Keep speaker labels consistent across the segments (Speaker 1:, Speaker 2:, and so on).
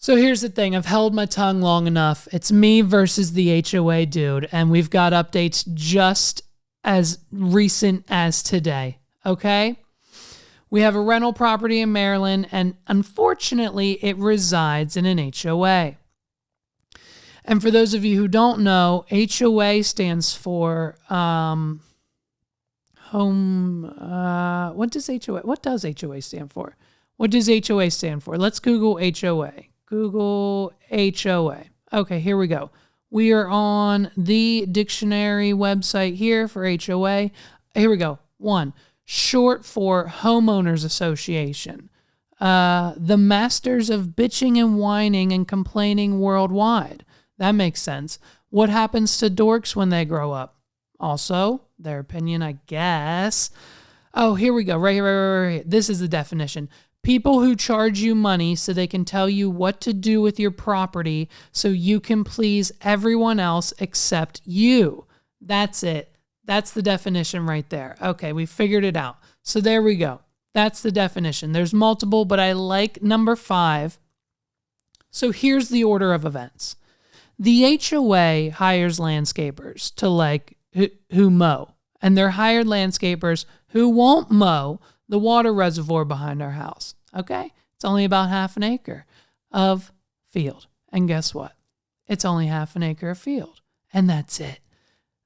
Speaker 1: So here's the thing. I've held my tongue long enough. It's me versus the HOA dude, and we've got updates just as recent as today, okay? We have a rental property in Maryland, and unfortunately, it resides in an HOA. And for those of you who don't know, HOA stands for what does HOA stand for? What does HOA stand for? Let's Google HOA. Google HOA. Okay, here we go. We are on the dictionary website here for HOA. Here we go. 1, short for Homeowners Association. The masters of bitching and whining and complaining worldwide. That makes sense. What happens to dorks when they grow up? Also, their opinion, I guess. Oh, here we go. Right here. This is the definition. People who charge you money so they can tell you what to do with your property so you can please everyone else except you. That's it. That's the definition right there. Okay, we figured it out. So there we go. That's the definition. There's multiple, but I like number 5. So here's the order of events. The HOA hires landscapers to who mow, and they're hired landscapers who won't mow the water reservoir behind our house, okay? It's only about half an acre of field. And guess what? It's only half an acre of field, and that's it.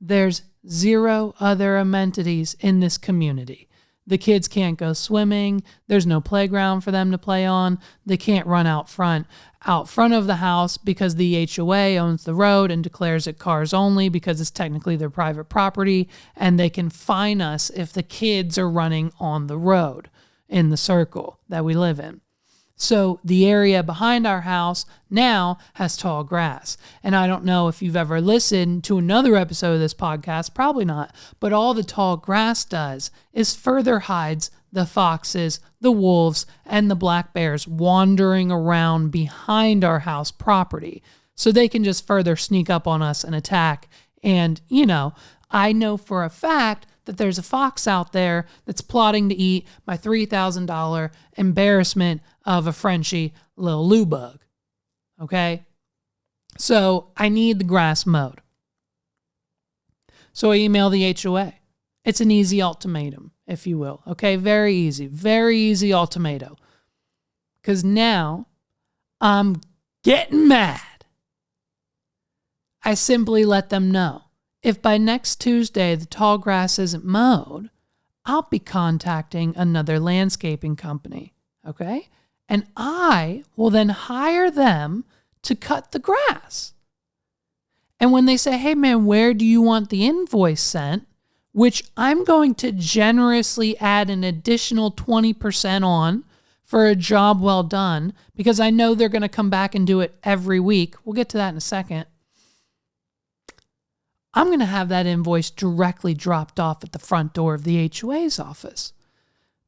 Speaker 1: There's 0 other amenities in this community. The kids can't go swimming. There's no playground for them to play on. They can't run out front of the house because the HOA owns the road and declares it cars only because it's technically their private property, and they can fine us if the kids are running on the road in the circle that we live in. So the area behind our house now has tall grass. And I don't know if you've ever listened to another episode of this podcast, probably not, but all the tall grass does is further hides the foxes, the wolves, and the black bears wandering around behind our house property. So they can just further sneak up on us and attack. And, I know for a fact that there's a fox out there that's plotting to eat my $3,000 embarrassment of a Frenchie little Lou bug. Okay? So I need the grass mowed. So I email the HOA. It's an easy ultimatum, if you will. Okay? Very easy ultimatum. Because now I'm getting mad. I simply let them know. If by next Tuesday the tall grass isn't mowed, I'll be contacting another landscaping company, okay? And I will then hire them to cut the grass. And when they say, hey man, where do you want the invoice sent? Which I'm going to generously add an additional 20% on for a job well done, because I know they're going to come back and do it every week. We'll get to that in a second. I'm going to have that invoice directly dropped off at the front door of the HOA's office.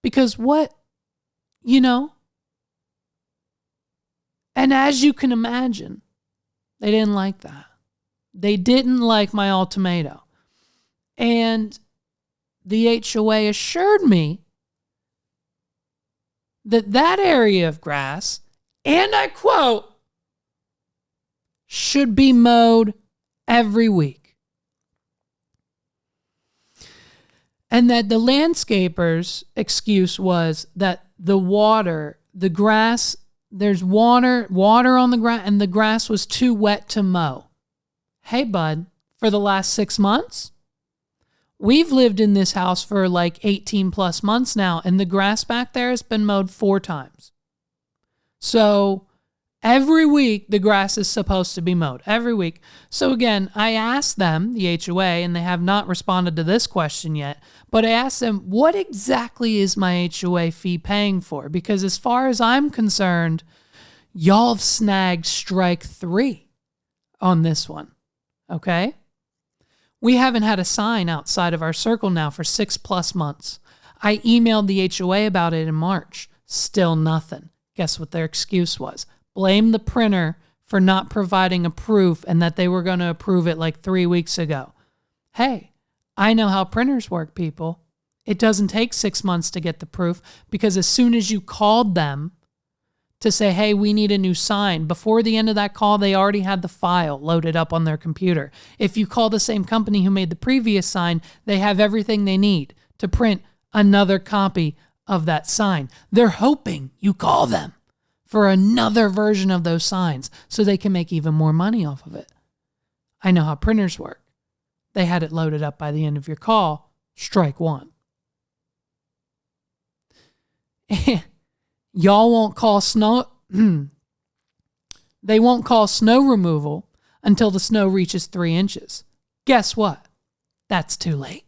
Speaker 1: Because and as you can imagine, they didn't like that. They didn't like my ultimatum. And the HOA assured me that area of grass, and I quote, should be mowed every week. And that the landscaper's excuse was that there's water on the grass, and the grass was too wet to mow. Hey, bud, for the last 6 months, we've lived in this house for like 18 plus months now, and the grass back there has been mowed 4 times. So every week, the grass is supposed to be mowed. Every week. So again, I asked them, the HOA, and they have not responded to this question yet, but I asked them, what exactly is my HOA fee paying for? Because as far as I'm concerned, y'all have snagged strike 3 on this one. Okay? We haven't had a sign outside of our circle now for 6 plus months. I emailed the HOA about it in March. Still nothing. Guess what their excuse was? Blame the printer for not providing a proof and that they were going to approve it like 3 weeks ago. Hey, I know how printers work, people. It doesn't take 6 months to get the proof, because as soon as you called them to say, hey, we need a new sign. Before the end of that call, they already had the file loaded up on their computer. If you call the same company who made the previous sign, they have everything they need to print another copy of that sign. They're hoping you call them for another version of those signs so they can make even more money off of it. I know how printers work. They had it loaded up by the end of your call. Strike one. Y'all won't call snow. They won't call snow removal until the snow reaches 3 inches. Guess what? That's too late.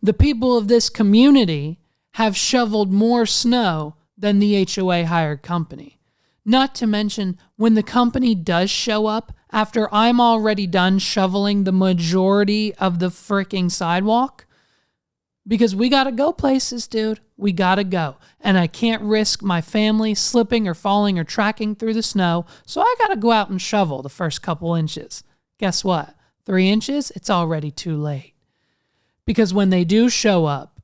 Speaker 1: The people of this community have shoveled more snow than the HOA hired company. Not to mention, when the company does show up, after I'm already done shoveling the majority of the freaking sidewalk, because we got to go places, dude. We got to go. And I can't risk my family slipping or falling or tracking through the snow, so I got to go out and shovel the first couple inches. Guess what? 3 inches, it's already too late. Because when they do show up,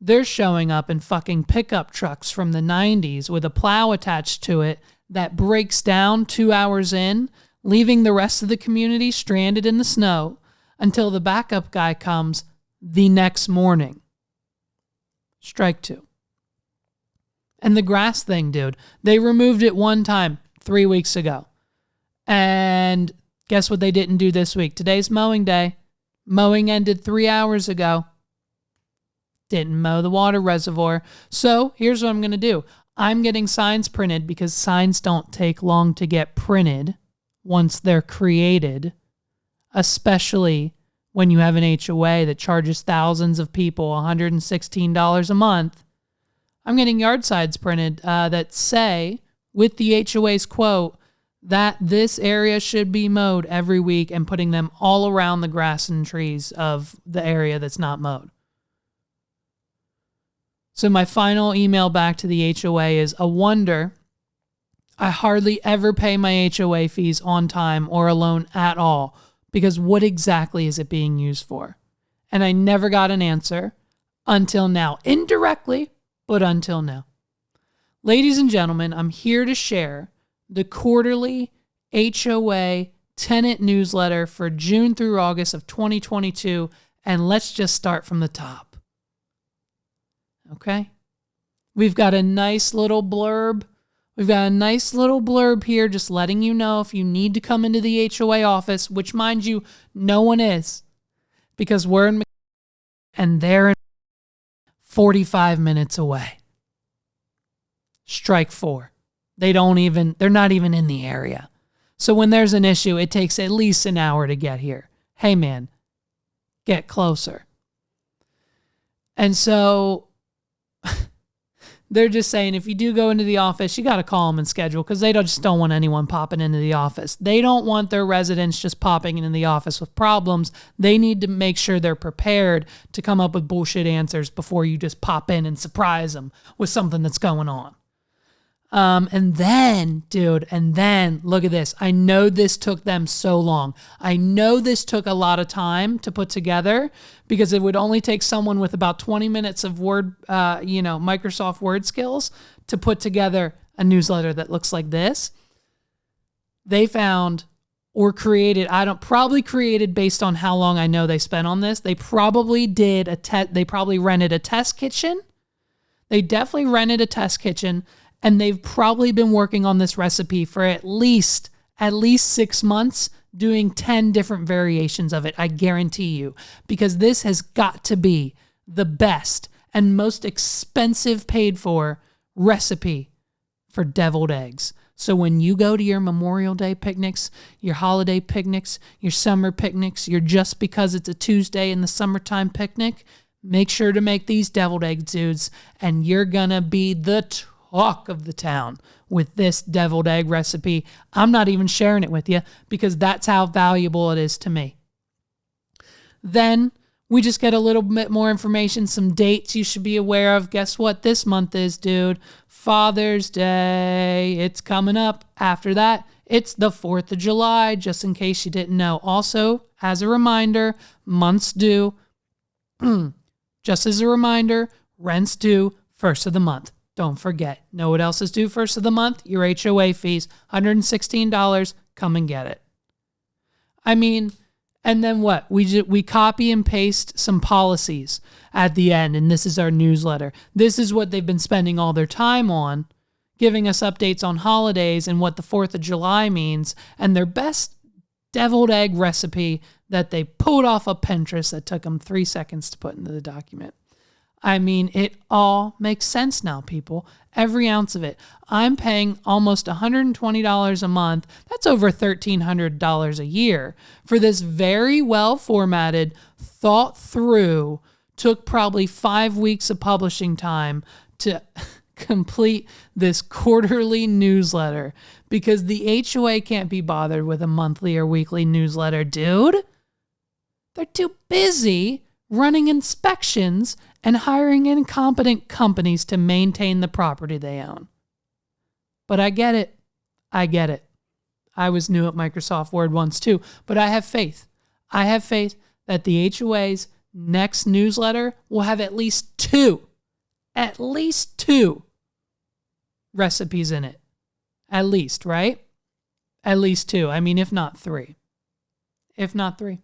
Speaker 1: they're showing up in fucking pickup trucks from the 90s with a plow attached to it that breaks down 2 hours in, leaving the rest of the community stranded in the snow until the backup guy comes the next morning. Strike two. And the grass thing, dude, they removed it one time 3 weeks ago. And guess what they didn't do this week? Today's mowing day. Mowing ended 3 hours ago. Didn't mow the water reservoir. So here's what I'm going to do. I'm getting signs printed because signs don't take long to get printed once they're created, especially when you have an HOA that charges thousands of people $116 a month. I'm getting yard signs printed that say, with the HOA's quote, that this area should be mowed every week, and putting them all around the grass and trees of the area that's not mowed. So my final email back to the HOA is a wonder. I hardly ever pay my HOA fees on time or a loan at all, because what exactly is it being used for? And I never got an answer until now. Indirectly, but until now. Ladies and gentlemen, I'm here to share the quarterly HOA tenant newsletter for June through August of 2022, and let's just start from the top. Okay? We've got a nice little blurb. We've got a nice little blurb here just letting you know if you need to come into the HOA office, which, mind you, no one is, because we're in and they're 45 minutes away. Strike four. They're not even in the area. So when there's an issue, it takes at least an hour to get here. Hey man, get closer. And so they're just saying, if you do go into the office, you got to call them and schedule, because they just don't want anyone popping into the office. They don't want their residents just popping into the office with problems. They need to make sure they're prepared to come up with bullshit answers before you just pop in and surprise them with something that's going on. And then look at this. I know this took them so long. I know this took a lot of time to put together, because it would only take someone with about 20 minutes of Microsoft Word skills to put together a newsletter that looks like this. They found or created, probably created based on how long I know they spent on this. They probably they probably rented a test kitchen. They definitely rented a test kitchen. And they've probably been working on this recipe for at least 6 months, doing 10 different variations of it, I guarantee you. Because this has got to be the best and most expensive paid for recipe for deviled eggs. So when you go to your Memorial Day picnics, your holiday picnics, your summer picnics, your just because it's a Tuesday in the summertime picnic, make sure to make these deviled egg dudes, and you're gonna be the talk of the town with this deviled egg recipe. I'm not even sharing it with you because that's how valuable it is to me. Then we just get a little bit more information, some dates you should be aware of. Guess what this month is, dude? Father's Day. It's coming up. After that, it's the 4th of July, just in case you didn't know. Also, as a reminder, months due. Just as a reminder, rent's due 1st of the month. Don't forget. Know what else is due first of the month? Your HOA fees, $116. Come and get it. I mean, and then what? We copy and paste some policies at the end, and this is our newsletter. This is what they've been spending all their time on, giving us updates on holidays and what the 4th of July means, and their best deviled egg recipe that they pulled off of Pinterest that took them 3 seconds to put into the document. I mean, it all makes sense now, people. Every ounce of it. I'm paying almost $120 a month. That's over $1,300 a year for this very well formatted, thought through, took probably 5 weeks of publishing time to complete this quarterly newsletter, because the HOA can't be bothered with a monthly or weekly newsletter, dude. They're too busy running inspections and hiring incompetent companies to maintain the property they own. But I get it. I get it. I was new at Microsoft Word once too, but I have faith. I have faith that the HOA's next newsletter will have at least two recipes in it. At least, right? At least two. I mean, if not three. If not three.